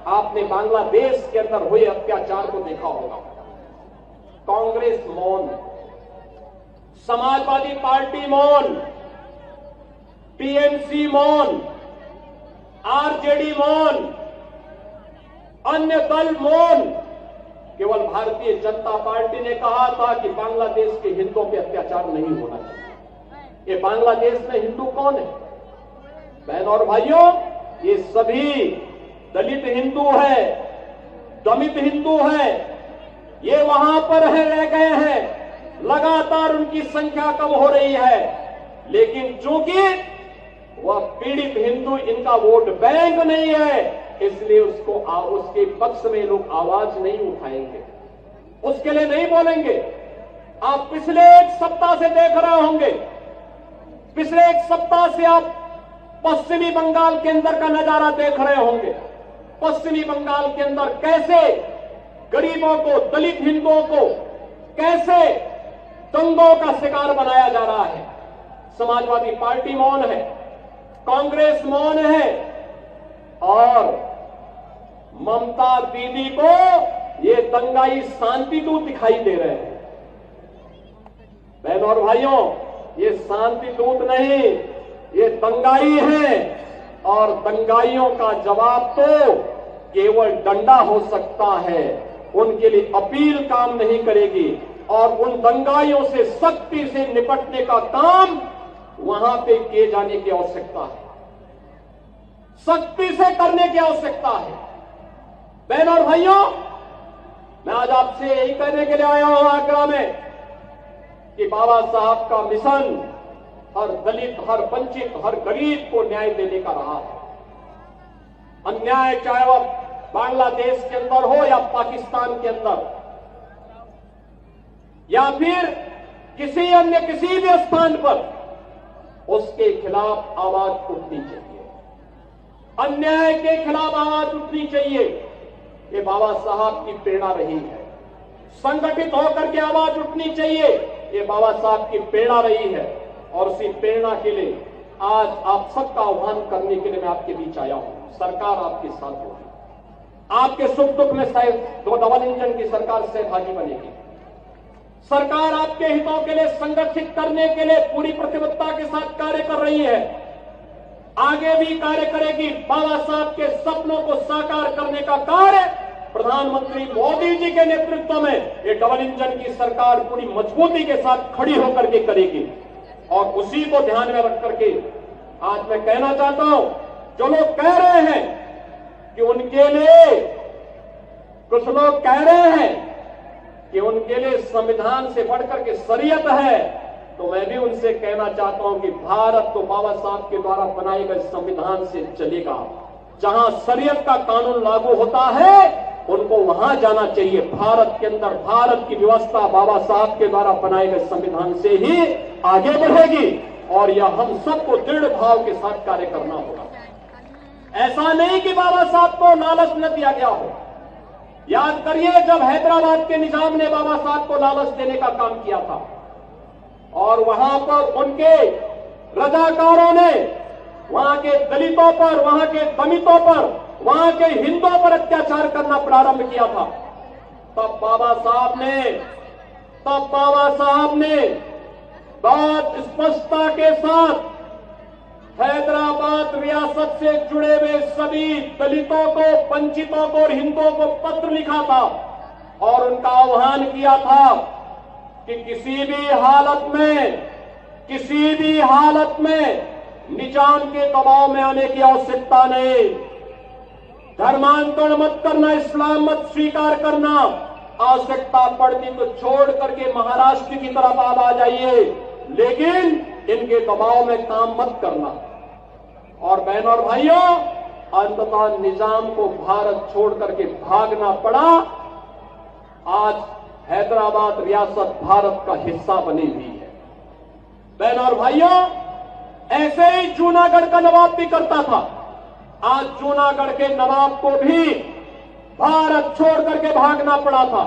आपने बांग्लादेश के अंदर हुए अत्याचार को देखा होगा। कांग्रेस मौन, समाजवादी पार्टी मौन, टीएमसी मौन, आरजेडी मौन, अन्य दल मौन। केवल भारतीय जनता पार्टी ने कहा था कि बांग्लादेश के हिंदुओं पे अत्याचार नहीं होना चाहिए। ये बांग्लादेश में हिंदू कौन है? बहन और भाइयों, ये सभी दलित हिंदू है, दमित हिंदू है। ये वहां पर रह गए हैं, लगातार उनकी संख्या कम हो रही है, लेकिन चूंकि वह पीड़ित हिंदू इनका वोट बैंक नहीं है, इसलिए उसके पक्ष में लोग आवाज नहीं उठाएंगे, उसके लिए नहीं बोलेंगे। आप पिछले एक सप्ताह से देख रहे होंगे, पिछले एक सप्ताह से आप पश्चिमी बंगाल के अंदर का नजारा देख रहे होंगे। पश्चिमी बंगाल के अंदर कैसे गरीबों को, दलित हिंदुओं को कैसे दंगों का शिकार बनाया जा रहा है। समाजवादी पार्टी मौन है, कांग्रेस मौन है, और ममता दीदी को ये दंगाई शांति दूत दिखाई दे रहे हैं। बहन और भाइयों, ये शांति दूत नहीं, ये दंगाई हैं, और दंगाइयों का जवाब तो केवल डंडा हो सकता है। उनके लिए अपील काम नहीं करेगी, और उन दंगाइयों से सख्ती से निपटने का काम वहां पे किए जाने की आवश्यकता है, सख्ती से करने की आवश्यकता है। बहन और भाइयों, मैं आज आपसे यही कहने के लिए आया हूं आगरा में कि बाबा साहब का मिशन हर दलित, हर वंचित, हर गरीब को न्याय देने का रहा है। अन्याय चाहे वह बांग्लादेश के अंदर हो या पाकिस्तान के अंदर, या फिर किसी अन्य किसी भी स्थान पर, उसके खिलाफ आवाज उठनी चाहिए, अन्याय के खिलाफ आवाज उठनी चाहिए। ये बाबा साहब की प्रेरणा रही है। संगठित होकर के आवाज उठनी चाहिए, ये बाबा साहब की प्रेरणा रही है। और उसी प्रेरणा के लिए आज आप सबका आह्वान करने के लिए मैं आपके बीच आया हूं। सरकार आपके साथ होगी, आपके सुख दुख में डबल इंजन की सरकार सहभागी बनेगी। सरकार आपके हितों के लिए संगठित करने के लिए पूरी प्रतिबद्धता के साथ कार्य कर रही है, आगे भी कार्य करेगी। बाबा साहब के सपनों को साकार करने का कार्य प्रधानमंत्री मोदी जी के नेतृत्व में ये डबल इंजन की सरकार पूरी मजबूती के साथ खड़ी होकर के करेगी। और उसी को ध्यान में रख करके आज मैं कहना चाहता हूं, जो लोग कह रहे हैं कि उनके लिए, कुछ लोग कह रहे हैं कि उनके लिए संविधान से बढ़कर के शरीयत है, तो मैं भी उनसे कहना चाहता हूं कि भारत तो बाबा साहब के द्वारा बनाए गए संविधान से चलेगा। जहां शरीयत का कानून लागू होता है, उनको वहां जाना चाहिए। भारत के अंदर भारत की व्यवस्था बाबा साहब के द्वारा बनाए गए संविधान से ही आगे बढ़ेगी, और यह हम सबको दृढ़ भाव के साथ कार्य करना होगा। ऐसा नहीं कि बाबा साहब को लालच न दिया गया हो। याद करिए, जब हैदराबाद के निजाम ने बाबा साहब को लालच देने का काम किया था, और वहां पर उनके रजाकारों ने वहां के दलितों पर, वहां के दमितों पर, वहां के हिंदुओं पर अत्याचार करना प्रारंभ किया था, तब बाबा साहब ने बहुत स्पष्टता के साथ हैदराबाद रियासत से जुड़े हुए सभी दलितों को, वंचितों को और हिंदुओं को पत्र लिखा था, और उनका आह्वान किया था कि किसी भी हालत में निजाम के दबाव में आने की आवश्यकता नहीं। धर्मांतरण मत करना, इस्लाम मत स्वीकार करना, आवश्यकता पड़ती तो छोड़ करके महाराष्ट्र की तरफ आ जाइए, लेकिन इनके दबाव में काम मत करना। और बहन और भाइयों, अंततः निजाम को भारत छोड़ करके भागना पड़ा। आज हैदराबाद रियासत भारत का हिस्सा बनी हुई है। बहन और भाइयों, ऐसे ही जूनागढ़ का नवाब भी करता था। आज जूनागढ़ के नवाब को भी भारत छोड़ करके भागना पड़ा था।